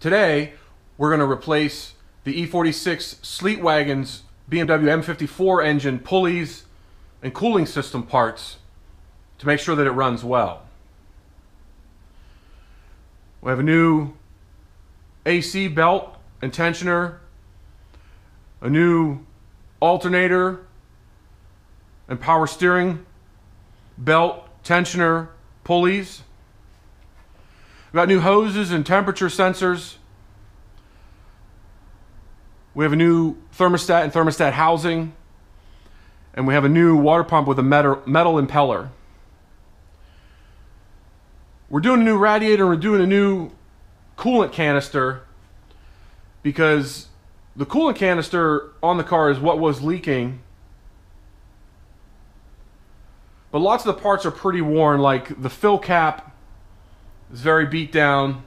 Today, we're going to replace the E46 Sleetwagon's BMW M54 engine pulleys and cooling system parts to make sure that it runs well. We have a new AC belt and tensioner, a new alternator and power steering belt, tensioner, pulleys. We've got new hoses and temperature sensors. We have a new thermostat and thermostat housing. And we have a new water pump with a metal impeller. We're doing a new radiator and we're doing a new coolant canister because the coolant canister on the car is what was leaking. But lots of the parts are pretty worn, like the fill cap is very beat down.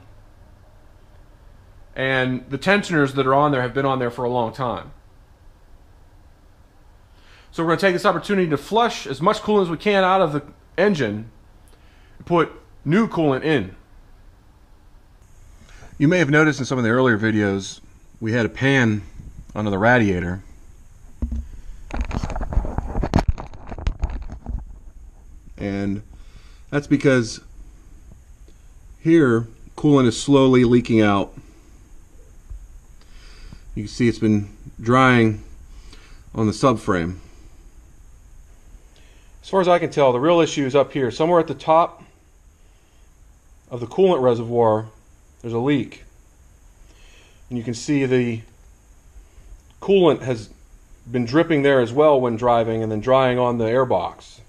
And the tensioners that are on there have been on there for a long time. So we're going to take this opportunity to flush as much coolant as we can out of the engine and put new coolant in. You may have noticed in some of the earlier videos we had a pan under the radiator. And that's because here coolant is slowly leaking out. You can see it's been drying on the subframe. As far as I can tell, the real issue is up here. Somewhere at the top of the coolant reservoir, there's a leak. And you can see the coolant has been dripping there as well when driving and then drying on the air box.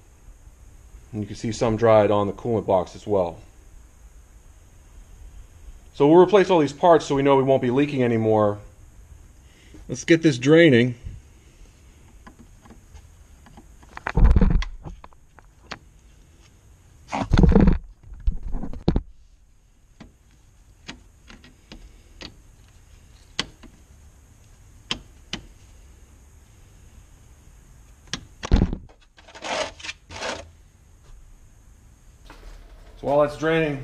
And you can see some dried on the coolant box as well. So we'll replace all these parts so we know we won't be leaking anymore. Let's get this draining. So while that's draining,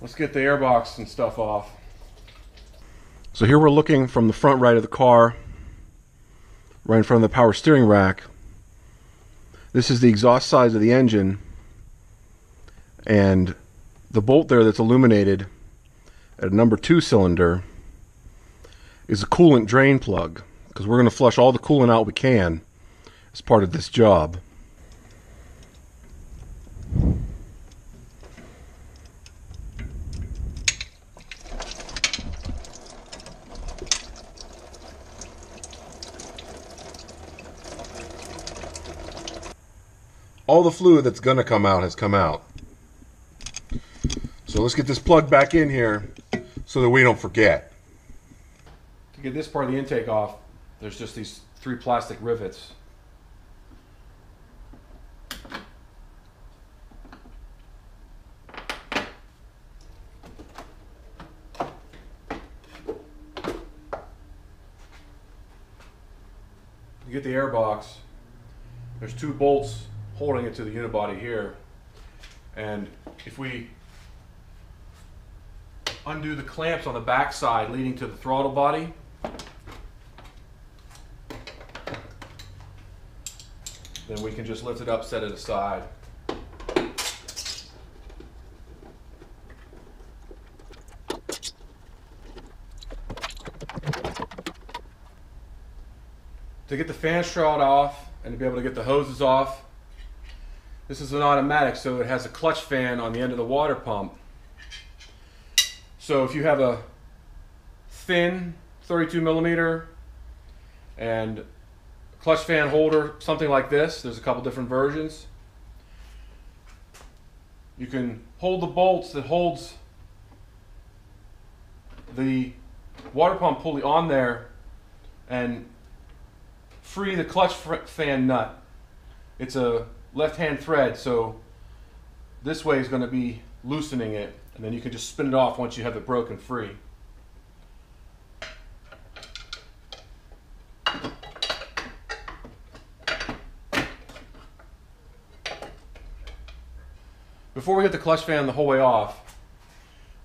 let's get the airbox and stuff off. So here we're looking from the front right of the car, right in front of the power steering rack. This is the exhaust sides of the engine, and the bolt there that's illuminated at a number 2 cylinder is a coolant drain plug, because we're going to flush all the coolant out we can as part of this job. All the fluid that's going to come out has come out. So let's get this plug back in here so that we don't forget. To get this part of the intake off, there's just these 3 plastic rivets. To get the air box, there's 2 bolts holding it to the unibody here, and if we undo the clamps on the back side leading to the throttle body, then we can just lift it up, set it aside. To get the fan shroud off and to be able to get the hoses off, this is an automatic, so it has a clutch fan on the end of the water pump. So if you have a thin 32mm and clutch fan holder, something like this, there's a couple different versions. You can hold the bolts that holds the water pump pulley on there and free the clutch fan nut. It's a left-hand thread, so this way is going to be loosening it, and then you can just spin it off once you have it broken free. Before we get the clutch fan the whole way off,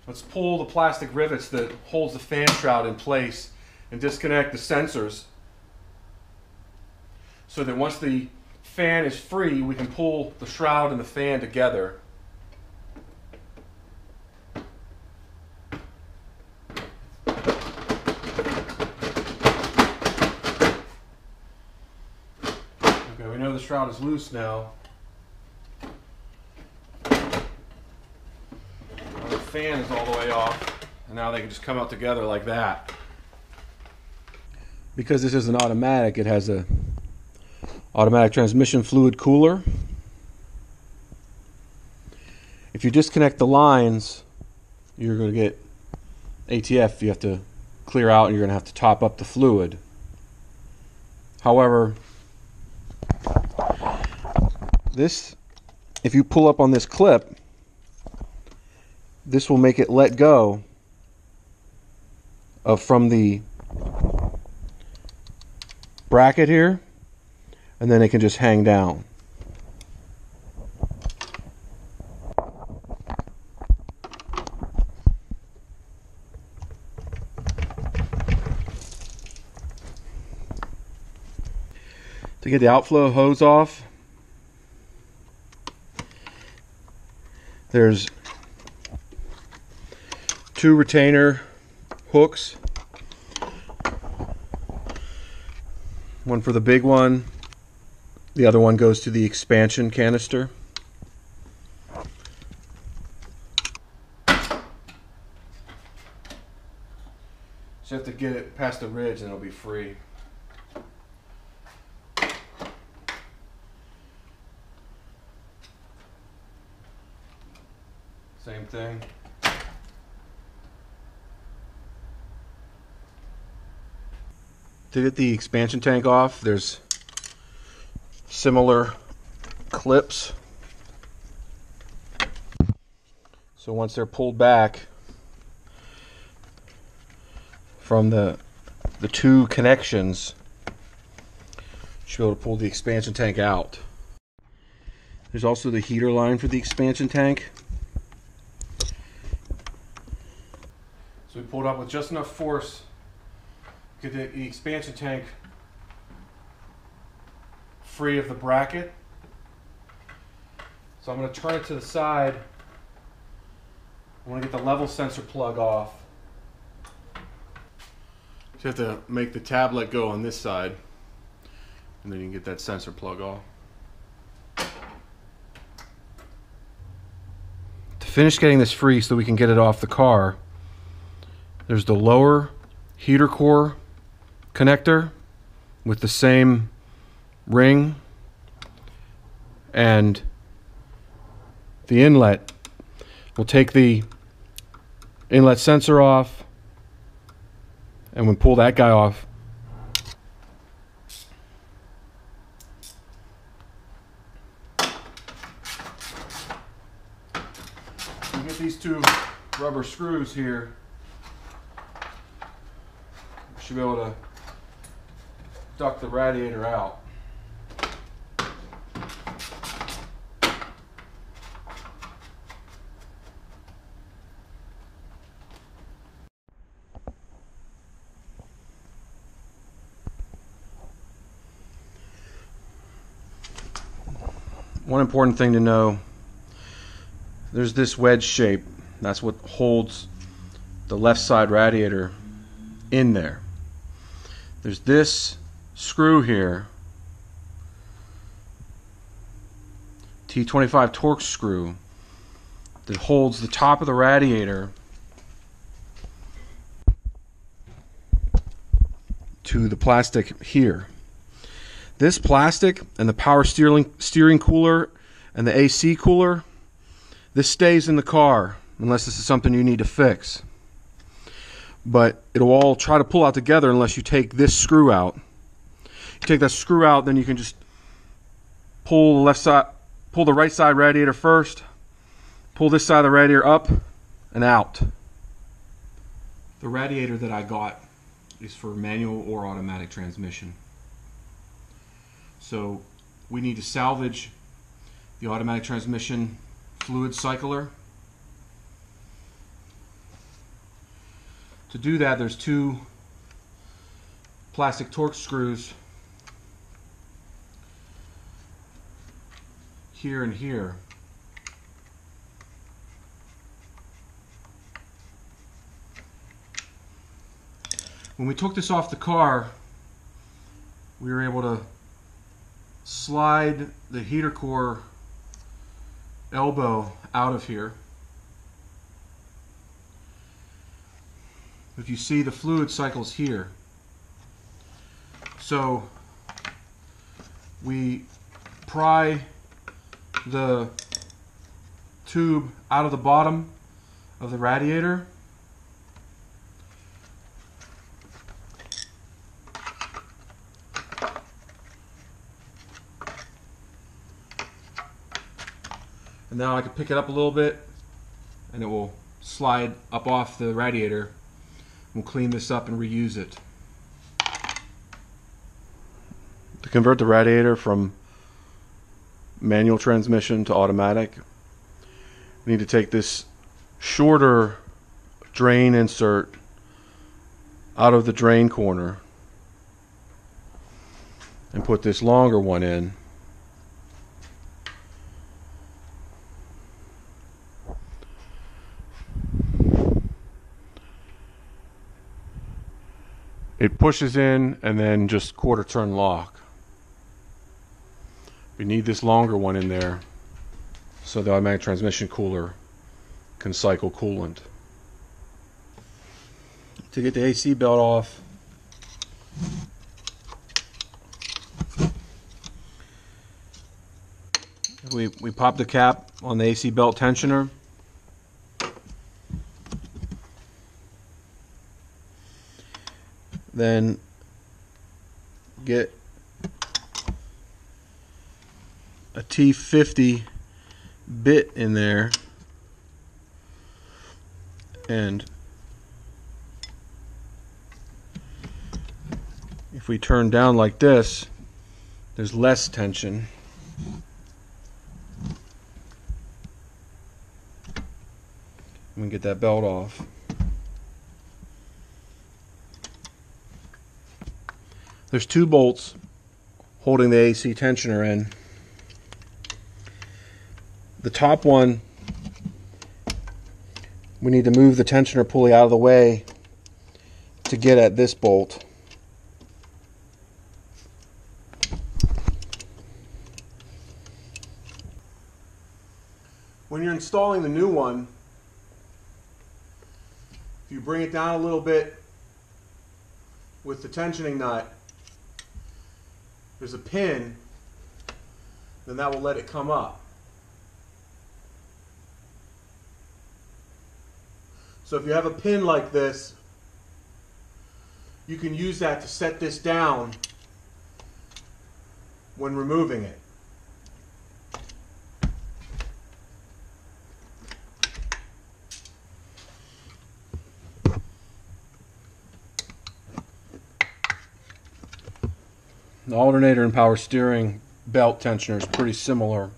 Let's pull the plastic rivets that holds the fan shroud in place and disconnect the sensors so that once the fan is free, we can pull the shroud and the fan together. Okay, we know the shroud is loose now. The fan is all the way off, and now they can just come out together like that. Because this is an automatic, it has a automatic transmission fluid cooler. If you disconnect the lines, you're going to get ATF. You have to clear out, and you're going to have to top up the fluid. However, this, if you pull up on this clip, this will make it let go from the bracket here, and then it can just hang down. To get the outflow hose off, there's 2 retainer hooks, one for the big one, the other one goes to the expansion canister. So you have to get it past the ridge and it'll be free. Same thing. To get the expansion tank off, there's similar clips. So once they're pulled back from the 2 connections, you should be able to pull the expansion tank out. There's also the heater line for the expansion tank. So we pulled up with just enough force to get the expansion tank free of the bracket. So I'm going to turn it to the side. I want to get the level sensor plug off. So you have to make the tablet go on this side, and then you can get that sensor plug off. To finish getting this free so we can get it off the car, there's the lower heater core connector with the same ring, and the inlet. We'll take the inlet sensor off, and we'll pull that guy off. You get these 2 rubber screws here. You should be able to duct the radiator out. One important thing to know, there's this wedge shape. That's what holds the left side radiator in there. There's this screw here, T25 torque screw, that holds the top of the radiator to the plastic here. This plastic and the power steering cooler and the AC cooler, this stays in the car unless this is something you need to fix. But it'll all try to pull out together unless you take this screw out. You take that screw out, then you can just pull the left side, pull the right side radiator first, pull this side of the radiator up and out. The radiator that I got is for manual or automatic transmission. So we need to salvage the automatic transmission fluid cycler. To do that, there's two plastic Torx screws here and here. When we took this off the car, we were able to slide the heater core elbow out of here. If you see, the fluid cycles here. So we pry the tube out of the bottom of the radiator. And now I can pick it up a little bit and it will slide up off the radiator. We'll clean this up and reuse it. To convert the radiator from manual transmission to automatic, we need to take this shorter drain insert out of the drain corner and put this longer one in. It pushes in and then just quarter turn lock. We need this longer one in there so the automatic transmission cooler can cycle coolant. To get the AC belt off, we pop the cap on the AC belt tensioner. Then get a T50 bit in there and if we turn down like this, there's less tension. We can get that belt off. There's two bolts holding the AC tensioner in. The top one, we need to move the tensioner pulley out of the way to get at this bolt. When you're installing the new one, if you bring it down a little bit with the tensioning nut, there's a pin, then that will let it come up. So if you have a pin like this, you can use that to set this down when removing it. The alternator and power steering belt tensioner is pretty similar.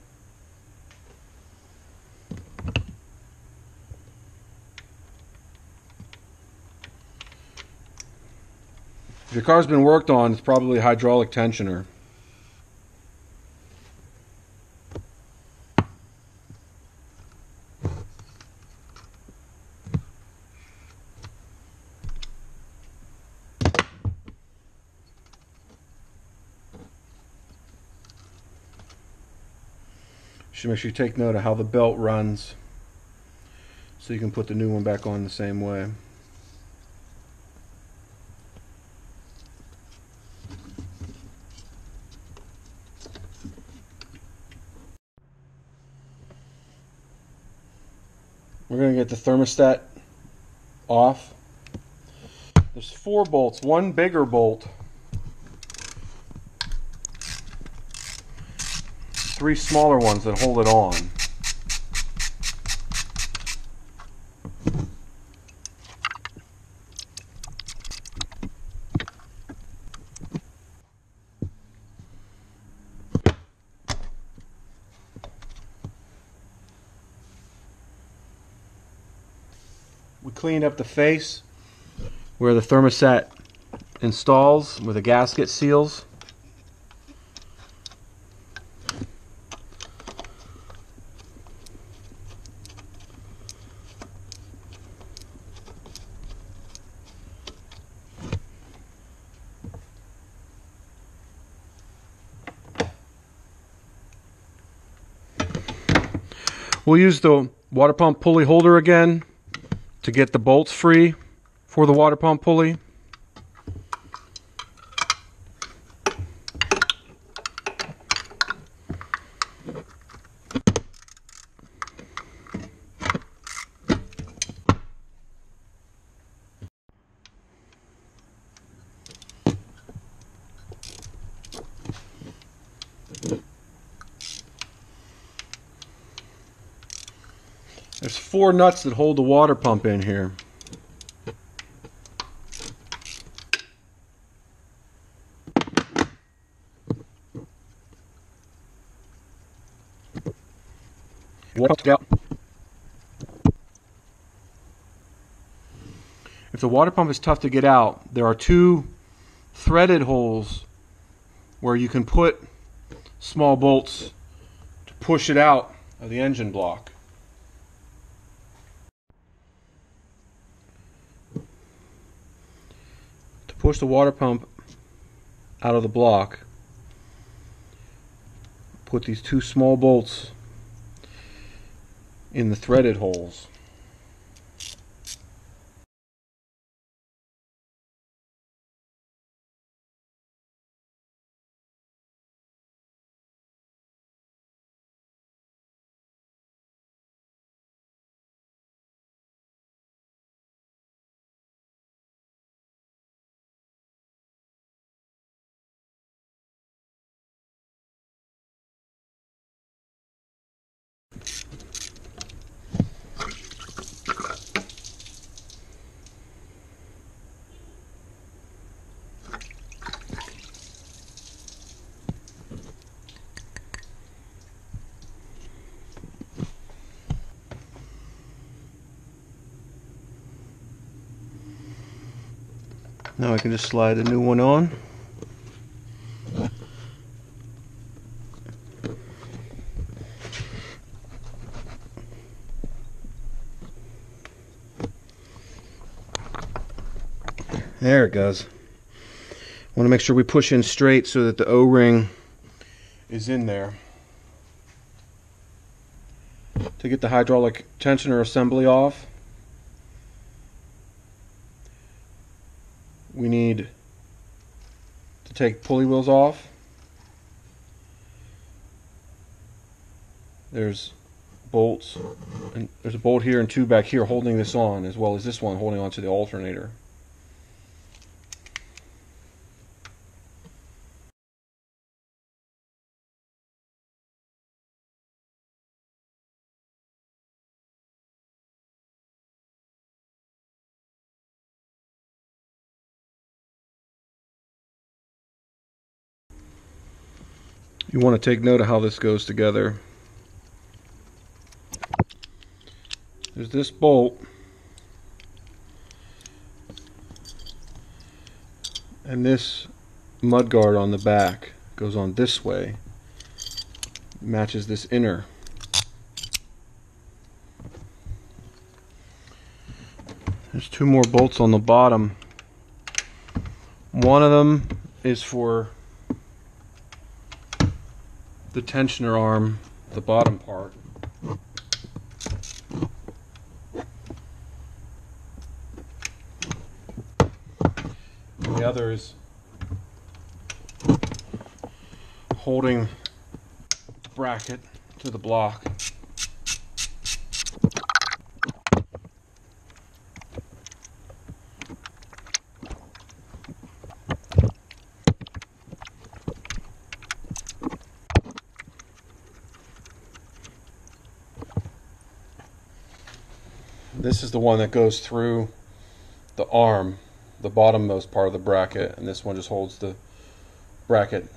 If your car's been worked on, it's probably a hydraulic tensioner. Should make sure you take note of how the belt runs so you can put the new one back on the same way. We're going to get the thermostat off. There's 4 bolts, one bigger bolt, 3 smaller ones that hold it on. We cleaned up the face where the thermostat installs, where the gasket seals. We'll use the water pump pulley holder again to get the bolts free for the water pump pulley. There's 4 nuts that hold the water pump in here. If the water pump is tough to get out, there are 2 threaded holes where you can put small bolts to push it out of the engine block. To push the water pump out of the block, put these 2 small bolts in the threaded holes. Now I can just slide a new one on. There it goes. Want to make sure we push in straight so that the O-ring is in there. To get the hydraulic tensioner assembly off, we need to take pulley wheels off. There's bolts, and there's a bolt here and 2 back here holding this on, as well as this one holding onto the alternator. You want to take note of how this goes together. There's this bolt, and this mud guard on the back goes on this way, matches this inner. There's 2 more bolts on the bottom. One of them is for the tensioner arm, the bottom part. And the other is holding the bracket to the block. This is the one that goes through the arm, the bottommost part of the bracket, and this one just holds the bracket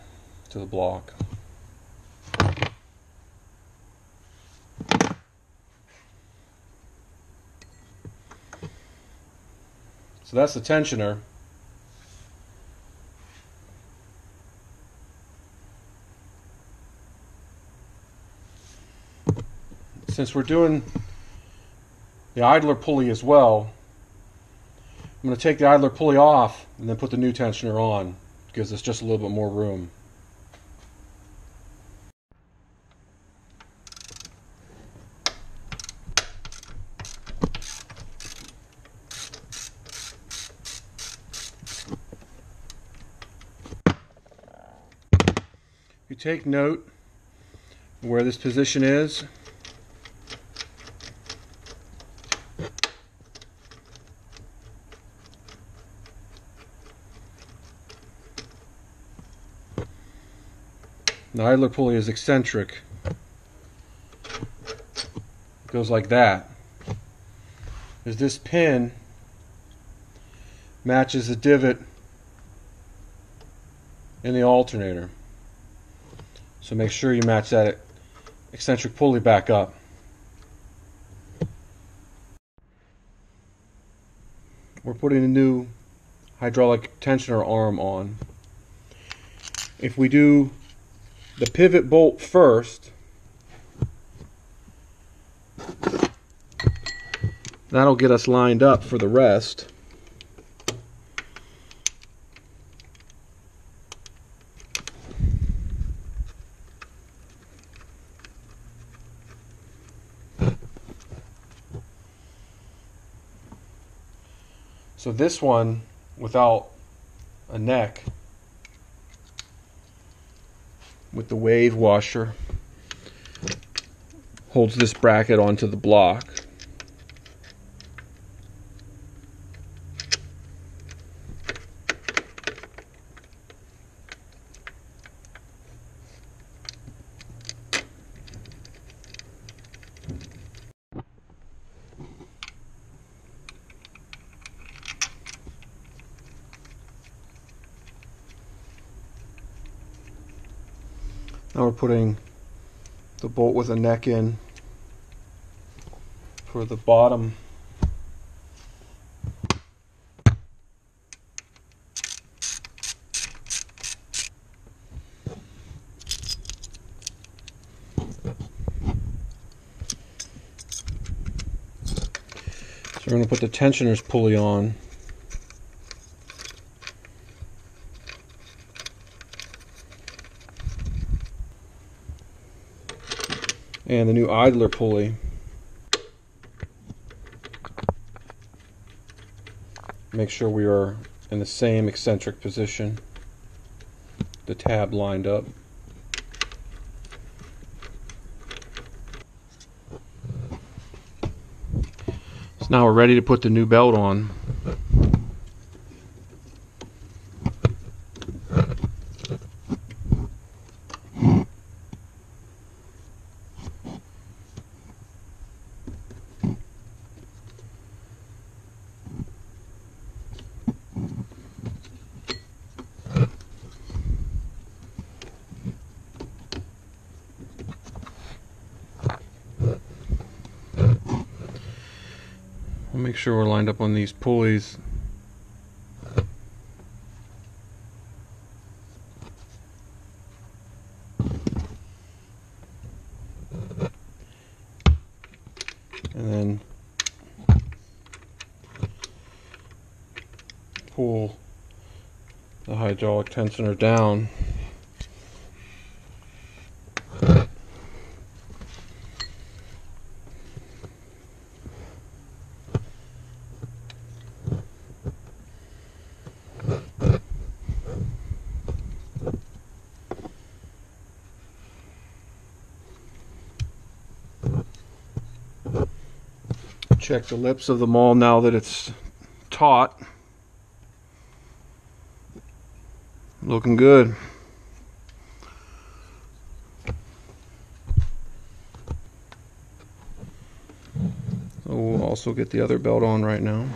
to the block. So that's the tensioner. Since we're doing the idler pulley as well, I'm going to take the idler pulley off and then put the new tensioner on. It gives us just a little bit more room. You take note of where this position is. The idler pulley is eccentric. It goes like that. As this pin matches the divot in the alternator. So make sure you match that eccentric pulley back up. We're putting a new hydraulic tensioner arm on. If we do the pivot bolt first, that'll get us lined up for the rest. So this one, without a neck, with the wave washer, holds this bracket onto the block. Now we're putting the bolt with a neck in for the bottom. So we're going to put the tensioner's pulley on. And the new idler pulley. Make sure we are in the same eccentric position, the tab lined up. So now we're ready to put the new belt on. We'll make sure we're lined up on these pulleys. And then pull the hydraulic tensioner down. Check the lips of the maul now that it's taut. Looking good. So we'll also get the other belt on right now.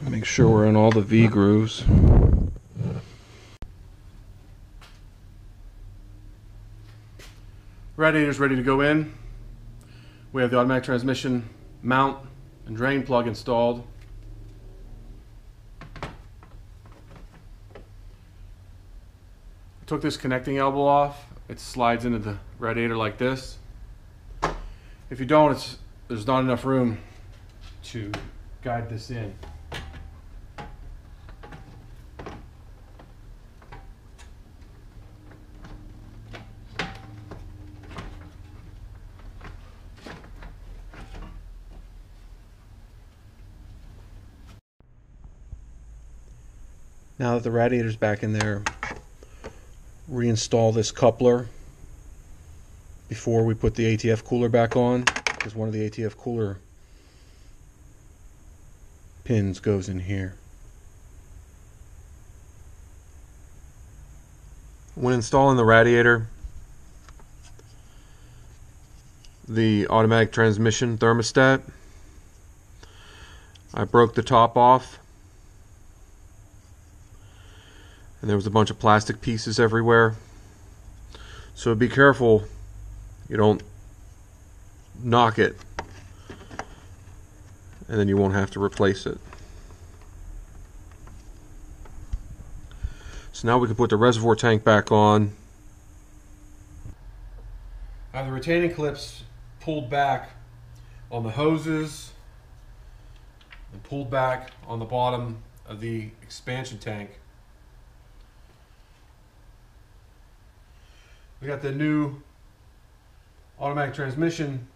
Make sure we're in all the V grooves. Radiator's ready to go in. We have the automatic transmission mount and drain plug installed. Took this connecting elbow off. It slides into the radiator like this. If you don't, there's not enough room to guide this in. Now that the radiator's back in there, reinstall this coupler before we put the ATF cooler back on, because one of the ATF cooler pins goes in here. When installing the radiator, the automatic transmission thermostat, I broke the top off, and there was a bunch of plastic pieces everywhere. So be careful you don't knock it, and then you won't have to replace it. So now we can put the reservoir tank back on. I have the retaining clips pulled back on the hoses and pulled back on the bottom of the expansion tank. We got the new automatic transmission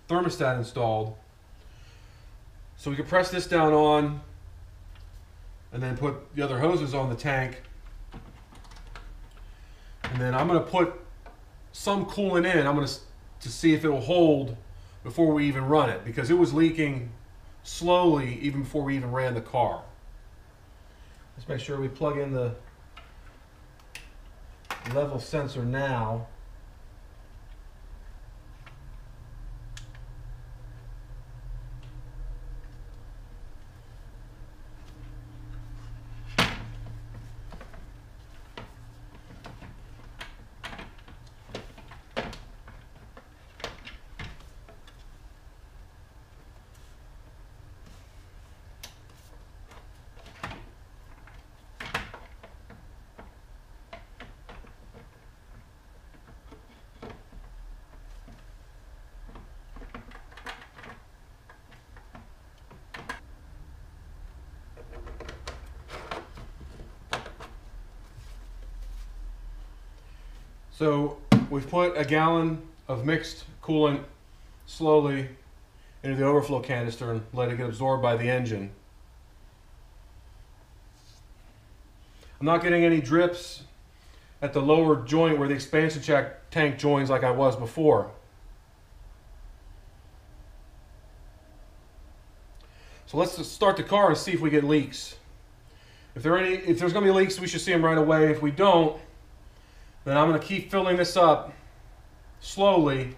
thermostat installed. So we can press this down on and then put the other hoses on the tank. And then I'm going to put some coolant in. I'm going to see if it will hold before we even run it, because it was leaking slowly even before we even ran the car. Let's make sure we plug in the level sensor now. So we've put a gallon of mixed coolant slowly into the overflow canister and let it get absorbed by the engine. I'm not getting any drips at the lower joint where the expansion tank joins like I was before. So let's start the car and see if we get leaks. If there's going to be leaks, we should see them right away. If we don't, then I'm going to keep filling this up slowly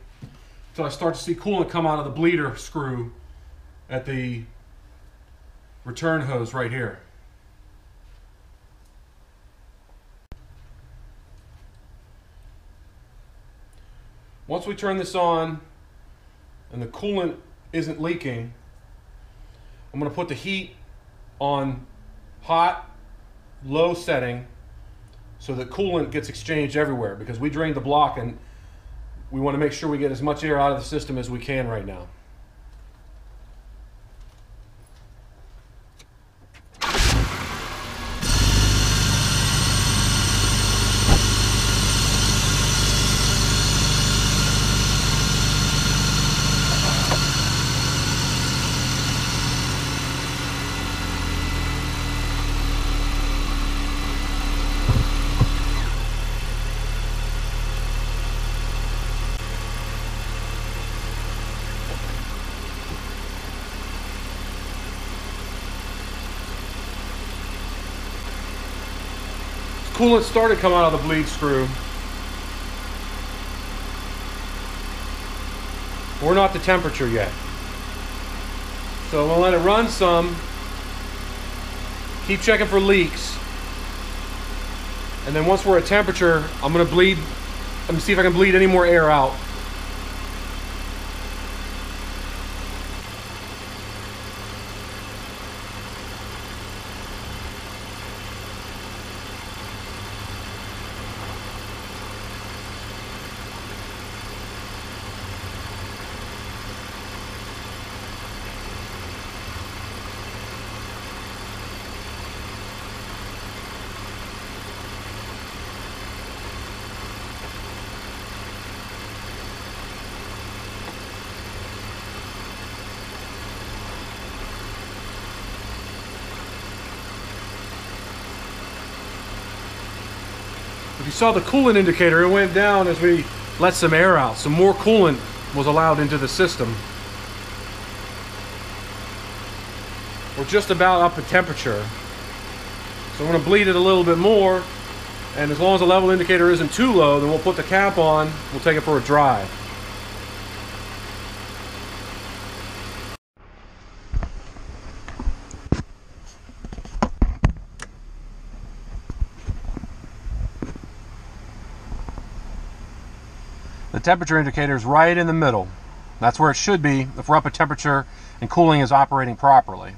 until I start to see coolant come out of the bleeder screw at the return hose right here. Once we turn this on and the coolant isn't leaking, I'm going to put the heat on hot, low setting so that coolant gets exchanged everywhere, because we drained the block and we want to make sure we get as much air out of the system as we can right now. Coolant started coming out of the bleed screw. We're not to temperature yet. So we'll let it run some Keep checking for leaks. And then once we're at temperature, I'm going to bleed. Let me see if I can bleed any more air out. If you saw the coolant indicator, it went down as we let some air out. Some more coolant was allowed into the system. We're just about up at temperature. So I'm going to bleed it a little bit more, and as long as the level indicator isn't too low, then we'll put the cap on, we'll take it for a drive. The temperature indicator is right in the middle. That's where it should be if we're up at temperature and cooling is operating properly.